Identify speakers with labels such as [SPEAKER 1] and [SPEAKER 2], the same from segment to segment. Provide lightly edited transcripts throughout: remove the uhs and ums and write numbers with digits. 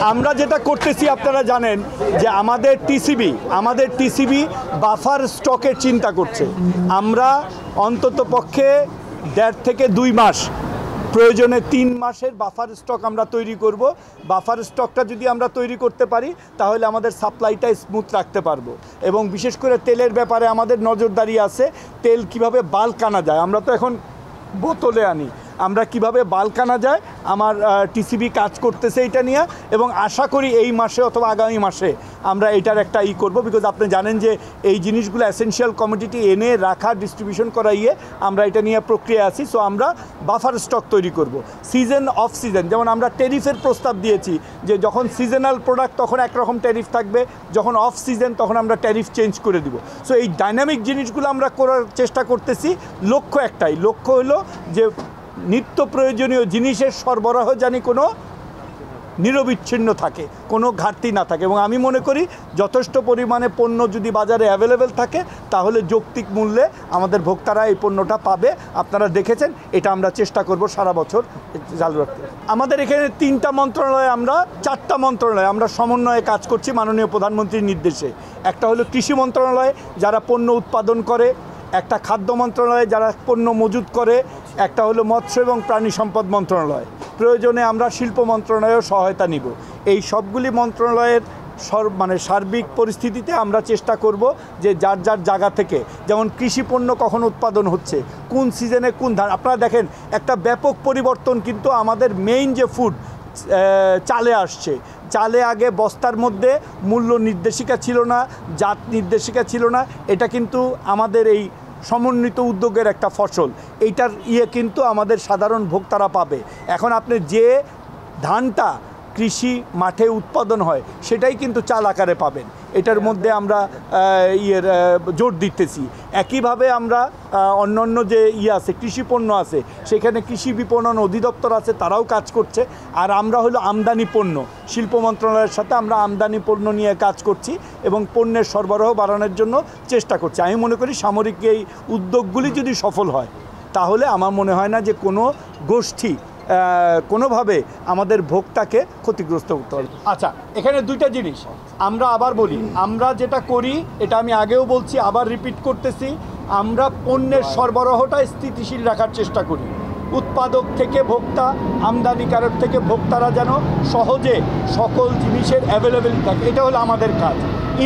[SPEAKER 1] আমরা যেটা করতেছি আপনারা জানেন যে আমাদের টিসিবি বাফার স্টকের চিন্তা করছে। আমরা অন্তত পক্ষে 1.5 থেকে 2 মাস, প্রয়োজনে 3 মাসের বাফার স্টক আমরা তৈরি করব। বাফার স্টকটা যদি আমরা তৈরি করতে পারি তাহলে আমাদের সাপ্লাইটা স্মুথ রাখতে পারবো। এবং বিশেষ করে তেলের ব্যাপারে আমাদের নজরদারি আছে। তেল কিভাবে বাল্ক আনা যায়, আমরা তো এখন বোতলে আনি, আমরা কিভাবে বাল্ক আনা যায় আমার টিসিবি কাজ করতেছে এটা নিয়ে। এবং আশা করি এই মাসে অথবা আগামী মাসে আমরা এটার একটা করব। বিকজ আপনি জানেন যে এই জিনিসগুলো এসেনশিয়াল কমোডিটি এনে রাখা, ডিস্ট্রিবিউশন করাইয়ে আমরা এটা নিয়ে প্রক্রিয়া আছি। সো আমরা বাফার স্টক তৈরি করব। সিজন অফ সিজন, যেমন আমরা ট্যারিফের প্রস্তাব দিয়েছি যে যখন সিজনাল প্রোডাক্ট তখন একরকম ট্যারিফ থাকবে, যখন অফ সিজন তখন আমরা ট্যারিফ চেঞ্জ করে দিব। সো এই ডাইনামিক জিনিসগুলো আমরা করার চেষ্টা করতেছি। লক্ষ্য একটাই, লক্ষ্য হলো যে নিত্য প্রয়োজনীয় জিনিসের সরবরাহ জানি কোনো নিরবিচ্ছিন্ন থাকে, কোনো ঘাটতি না থাকে। এবং আমি মনে করি যথেষ্ট পরিমাণে পণ্য যদি বাজারে অ্যাভেলেবেল থাকে তাহলে যৌক্তিক মূল্যে আমাদের ভোক্তারা এই পণ্যটা পাবে। আপনারা দেখেছেন, এটা আমরা চেষ্টা করব সারা বছর চালু রাখতে। আমাদের এখানে 3টা মন্ত্রণালয়, আমরা 4টা মন্ত্রণালয় আমরা সমন্বয়ে কাজ করছি মাননীয় প্রধানমন্ত্রীর নির্দেশে। একটা হলো কৃষি মন্ত্রণালয়, যারা পণ্য উৎপাদন করে, একটা খাদ্য মন্ত্রণালয় যারা পণ্য মজুত করে, একটা হলো মৎস্য এবং প্রাণী সম্পদ মন্ত্রণালয়। প্রয়োজনে আমরা শিল্প মন্ত্রণালয়ের সহায়তা নিব। এই সবগুলি মন্ত্রণালয়ের সার্বিক পরিস্থিতিতে আমরা চেষ্টা করব যে যার যার জায়গা থেকে, যেমন কৃষি পণ্য কখন উৎপাদন হচ্ছে, কোন সিজনে কোন ধান। আপনারা দেখেন একটা ব্যাপক পরিবর্তন কিন্তু আমাদের মেইন যে ফুড চালে আসছে। চালে আগে বস্তার মধ্যে মূল্য নির্দেশিকা ছিল না, জাত নির্দেশিকা ছিল না। এটা কিন্তু আমাদের এই সমন্বিত উদ্যোগের একটা ফসল। এইটার কিন্তু আমাদের সাধারণ ভোক্তারা পাবে। এখন আপনি যে ধানটা কৃষি মাঠে উৎপাদন হয় সেটাই কিন্তু চাল আকারে পাবেন। এটার মধ্যে আমরা জোর দিতেছি। একইভাবে আমরা অন্যান্য যে আছে কৃষি পণ্য আছে, সেখানে কৃষি বিপণন অধিদপ্তর আছে, তারাও কাজ করছে। আর আমরা হলো আমদানি পণ্য, শিল্প মন্ত্রণালয়ের সাথে আমরা আমদানি পণ্য নিয়ে কাজ করছি এবং পণ্যের সরবরাহ বাড়ানোর জন্য চেষ্টা করছি। আমি মনে করি সামরিক এই উদ্যোগগুলি যদি সফল হয় তাহলে আমার মনে হয় না যে কোনো গোষ্ঠী কোনোভাবে আমাদের ভোক্তাকে ক্ষতিগ্রস্ত করতে পারবে। আচ্ছা, এখানে 2টা জিনিস আমরা আবার বলি। আমরা যেটা করি, এটা আমি আগেও বলছি, আবার রিপিট করতেছি, আমরা পণ্যের সরবরাহটা স্থিতিশীল রাখার চেষ্টা করি। উৎপাদক থেকে ভোক্তা, আমদানিকারক থেকে ভোক্তারা যেন সহজে সকল জিনিসের অ্যাভেলেবেল থাকে, এটা হলো আমাদের কাজ।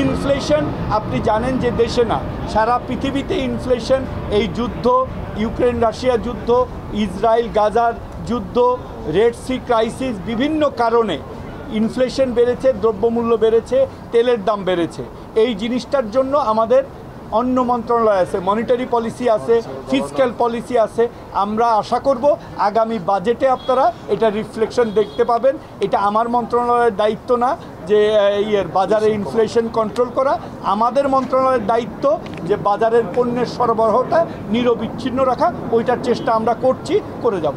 [SPEAKER 1] ইনফ্লেশন আপনি জানেন যে দেশে না, সারা পৃথিবীতে ইনফ্লেশন, এই যুদ্ধ, ইউক্রেন রাশিয়া যুদ্ধ, ইসরায়েল গাজার যুদ্ধ, রেড সি ক্রাইসিস, বিভিন্ন কারণে ইনফ্লেশন বেড়েছে, দ্রব্যমূল্য বেড়েছে, তেলের দাম বেড়েছে। এই জিনিসটার জন্য আমাদের অন্য মন্ত্রণালয় আছে, মনিটারি পলিসি আছে, ফিসক্যাল পলিসি আছে। আমরা আশা করব আগামী বাজেটে আপনারা এটা রিফ্লেকশন দেখতে পাবেন। এটা আমার মন্ত্রণালয়ের দায়িত্ব না যে বাজারে ইনফ্লেশন কন্ট্রোল করা, আমাদের মন্ত্রণালয়ের দায়িত্ব যে বাজারের পণ্যের সরবরাহটা নিরবিচ্ছিন্ন রাখা। ওইটার চেষ্টা আমরা করছি, করে যাব।